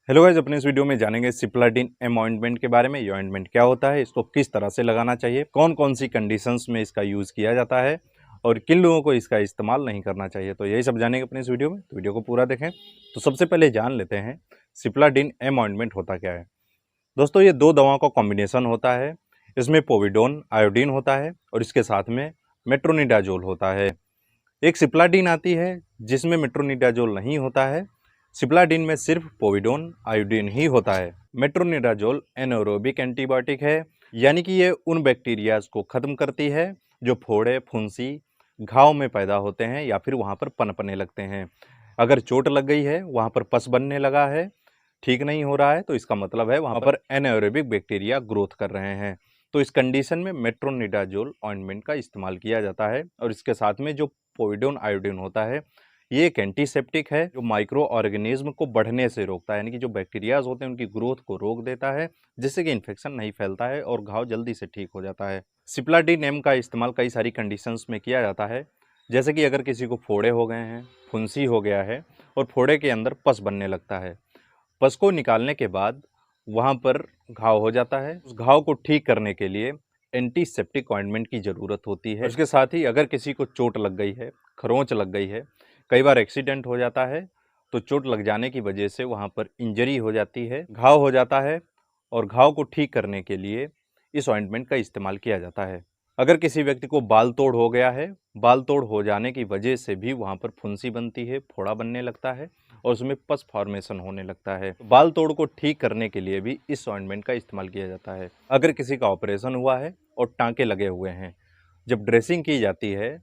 Hello guys, अपने इस video में जानेंगे सिप्लाडिन एम ऑइंटमेंट के बारे में। ये ऑइंटमेंट क्या होता है, इसको किस तरह से लगाना चाहिए, कौन कौन सी कंडीशंस में इसका यूज़ किया जाता है और किन लोगों को इसका इस्तेमाल नहीं करना चाहिए। तो यही सब जानेंगे अपने इस वीडियो में, तो वीडियो को पूरा देखें। तो सबसे पहले जान लेते हैं सिप्लाडिन एम ऑइंटमेंट होता क्या है। दोस्तों, ये दो दवाओं का कॉम्बिनेशन होता है। इसमें पोविडोन आयोडीन होता है और इसके साथ में मेट्रोनिडाजोल होता है। एक सिप्लाडिन आती है जिसमें मेट्रोनिडाजोल नहीं होता है। सिप्लाडिन में सिर्फ पोविडोन आयोडीन ही होता है। मेट्रोनिडाजोल एनारोबिक एंटीबायोटिक है, यानी कि ये उन बैक्टीरियाज को खत्म करती है जो फोड़े फुंसी घाव में पैदा होते हैं या फिर वहाँ पर पनपने लगते हैं। अगर चोट लग गई है, वहाँ पर पस बनने लगा है, ठीक नहीं हो रहा है, तो इसका मतलब है वहाँ पर एनारोबिक बैक्टीरिया ग्रोथ कर रहे हैं। तो इस कंडीशन में मेट्रोनिडाजोल ऑइंटमेंट का इस्तेमाल किया जाता है। और इसके साथ में जो पोविडोन आयोडीन होता है, ये एक एंटीसेप्टिक है जो माइक्रो ऑर्गेनिज्म को बढ़ने से रोकता है, यानी कि जो बैक्टीरियाज होते हैं उनकी ग्रोथ को रोक देता है, जिससे कि इन्फेक्शन नहीं फैलता है और घाव जल्दी से ठीक हो जाता है। सिप्लाडिन एम का इस्तेमाल कई सारी कंडीशंस में किया जाता है, जैसे कि अगर किसी को फोड़े हो गए हैं, फुंसी हो गया है और फोड़े के अंदर पस बनने लगता है। पस को निकालने के बाद वहाँ पर घाव हो जाता है। उस घाव को ठीक करने के लिए एंटीसेप्टिक ऑइंटमेंट की ज़रूरत होती है। उसके साथ ही अगर किसी को चोट लग गई है, खरोंच लग गई है, कई बार एक्सीडेंट हो जाता है, तो चोट लग जाने की वजह से वहाँ पर इंजरी हो जाती है, घाव हो जाता है और घाव को ठीक करने के लिए इस ऑइंटमेंट का इस्तेमाल किया जाता है। अगर किसी व्यक्ति को बाल तोड़ हो गया है, बाल तोड़ हो जाने की वजह से भी वहाँ पर फुंसी बनती है, फोड़ा बनने लगता है और उसमें पस फॉर्मेशन होने लगता है। बाल तोड़ को ठीक करने के लिए भी इस ऑइंटमेंट का इस्तेमाल किया जाता है। अगर किसी का ऑपरेशन हुआ है और टांके लगे हुए हैं, जब ड्रेसिंग की जाती है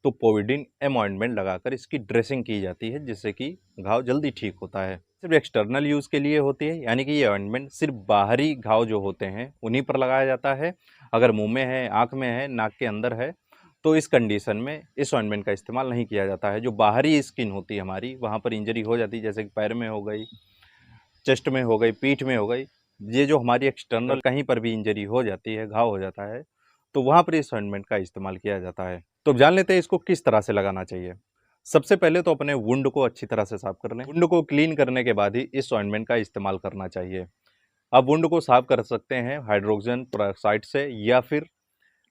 तो पोविडिन एम ऑइंटमेंट लगाकर इसकी ड्रेसिंग की जाती है, जिससे कि घाव जल्दी ठीक होता है। सिर्फ एक्सटर्नल यूज़ के लिए होती है, यानी कि ये ऑइंटमेंट सिर्फ बाहरी घाव जो होते हैं उन्हीं पर लगाया जाता है। अगर मुंह में है, आँख में है, नाक के अंदर है, तो इस कंडीशन में इस ऑइंटमेंट का इस्तेमाल नहीं किया जाता है। जो बाहरी स्किन होती है हमारी, वहाँ पर इंजरी हो जाती है, जैसे कि पैर में हो गई, चेस्ट में हो गई, पीठ में हो गई, ये जो हमारी एक्सटर्नल कहीं पर भी इंजरी हो जाती है, घाव हो जाता है, तो वहाँ पर इस ऑइंटमेंट का इस्तेमाल किया जाता है। तो अब जान लेते हैं इसको किस तरह से लगाना चाहिए। सबसे पहले तो अपने वुंड को अच्छी तरह से साफ कर लें। वुंड को क्लीन करने के बाद ही इस ऑइंटमेंट का इस्तेमाल करना चाहिए। आप वुंड को साफ कर सकते हैं हाइड्रोजन पेरोक्साइड से या फिर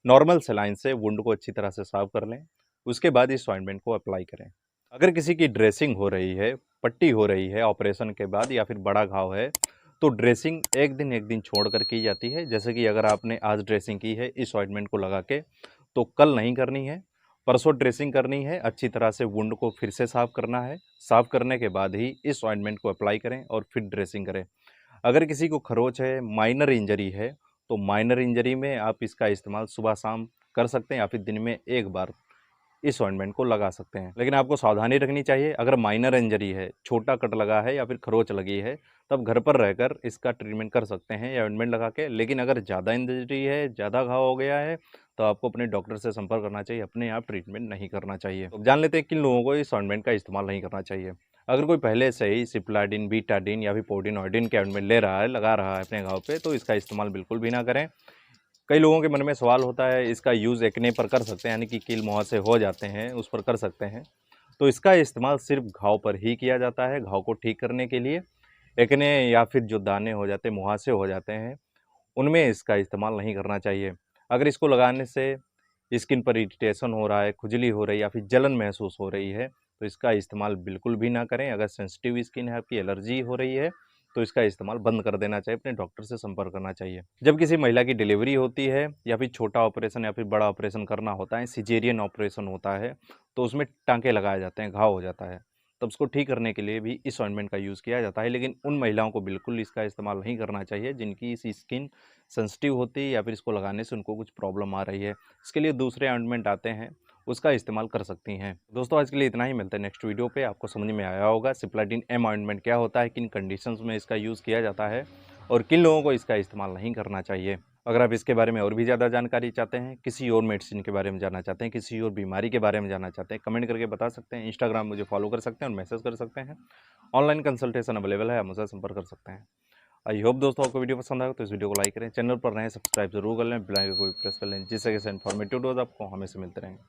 नॉर्मल सेलाइन से वुंड को अच्छी तरह से साफ कर लें। उसके बाद इस ऑइंटमेंट को अप्लाई करें। अगर किसी की ड्रेसिंग हो रही है, पट्टी हो रही है ऑपरेशन के बाद या फिर बड़ा घाव है, तो ड्रेसिंग एक दिन छोड़कर की जाती है। जैसे कि अगर आपने आज ड्रेसिंग की है इस ऑइंटमेंट को लगा के, तो कल नहीं करनी है, परसों ड्रेसिंग करनी है। अच्छी तरह से वुंड को फिर से साफ करना है। साफ करने के बाद ही इस ऑइंटमेंट को अप्लाई करें और फिर ड्रेसिंग करें। अगर किसी को खरोच है, माइनर इंजरी है, तो माइनर इंजरी में आप इसका इस्तेमाल सुबह शाम कर सकते हैं या फिर दिन में एक बार इस ऑइंटमेंट को लगा सकते हैं। लेकिन आपको सावधानी रखनी चाहिए। अगर माइनर इंजरी है, छोटा कट लगा है या फिर खरोच लगी है, तब घर पर रहकर इसका ट्रीटमेंट कर सकते हैं या ऑइंटमेंट लगा के। लेकिन अगर ज़्यादा इंजरी है, ज़्यादा घाव हो गया है, तो आपको अपने डॉक्टर से संपर्क करना चाहिए, अपने आप ट्रीटमेंट नहीं करना चाहिए। तो जान लेते हैं किन लोगों को इस ऑइंटमेंट का इस्तेमाल नहीं करना चाहिए। अगर कोई पहले से ही सिप्लाडिन, बीटाडिन या फिर पोविडोन आयोडीन के ऑइंटमेंट ले रहा है, लगा रहा है अपने घाव पे, तो इसका इस्तेमाल बिल्कुल भी ना करें। कई लोगों के मन में सवाल होता है, इसका यूज़ एक्ने पर कर सकते हैं, यानी कि कील मुहासे हो जाते हैं, उस पर कर सकते हैं। तो इसका इस्तेमाल सिर्फ घाव पर ही किया जाता है, घाव को ठीक करने के लिए। एक्ने या फिर जो दाने हो जाते हैं, मुहासे हो जाते हैं, उनमें इसका इस्तेमाल नहीं करना चाहिए। अगर इसको लगाने से स्किन पर इरिटेशन हो रहा है, खुजली हो रही है या फिर जलन महसूस हो रही है, तो इसका इस्तेमाल बिल्कुल भी ना करें। अगर सेंसिटिव स्किन है, आपकी एलर्जी हो रही है, तो इसका इस्तेमाल बंद कर देना चाहिए, अपने डॉक्टर से संपर्क करना चाहिए। जब किसी महिला की डिलीवरी होती है या फिर छोटा ऑपरेशन या फिर बड़ा ऑपरेशन करना होता है, सिजेरियन ऑपरेशन होता है, तो उसमें टाँके लगाए जाते हैं, घाव हो जाता है, तब उसको ठीक करने के लिए भी इस ऑइंटमेंट का यूज़ किया जाता है। लेकिन उन महिलाओं को बिल्कुल इसका इस्तेमाल नहीं करना चाहिए जिनकी इस स्किन सेंसिटिव होती है या फिर इसको लगाने से उनको कुछ प्रॉब्लम आ रही है। इसके लिए दूसरे ऑइंटमेंट आते हैं, उसका इस्तेमाल कर सकती हैं। दोस्तों, आज के लिए इतना ही। मिलते हैं नेक्स्ट वीडियो पे। आपको समझ में आया होगा सिप्लाडिन एम ऑइंटमेंट क्या होता है, किन कंडीशंस में इसका यूज़ किया जाता है और किन लोगों को इसका इस्तेमाल नहीं करना चाहिए। अगर आप इसके बारे में और भी ज़्यादा जानकारी चाहते हैं, किसी और मेडिसिन के बारे में जानना चाहते हैं, किसी और बीमारी के बारे में जानना चाहते हैं, कमेंट करके बता सकते हैं। इंस्टाग्राम मुझे फॉलो कर सकते हैं और मैसेज कर सकते हैं। ऑनलाइन कंसल्टेशन अवेलेबल है, आप मुझसे संपर्क कर सकते हैं। आई होप दोस्तों आपको वीडियो पसंद आएगा, तो इस वीडियो को लाइक करें, चैनल पर नए सब्सक्राइब जरूर कर लें, बेल आइकन को भी प्रेस कर लें, जिससे कि इन्फॉर्मेटिव वीडियोस आपको हमेशा मिलते रहेंगे।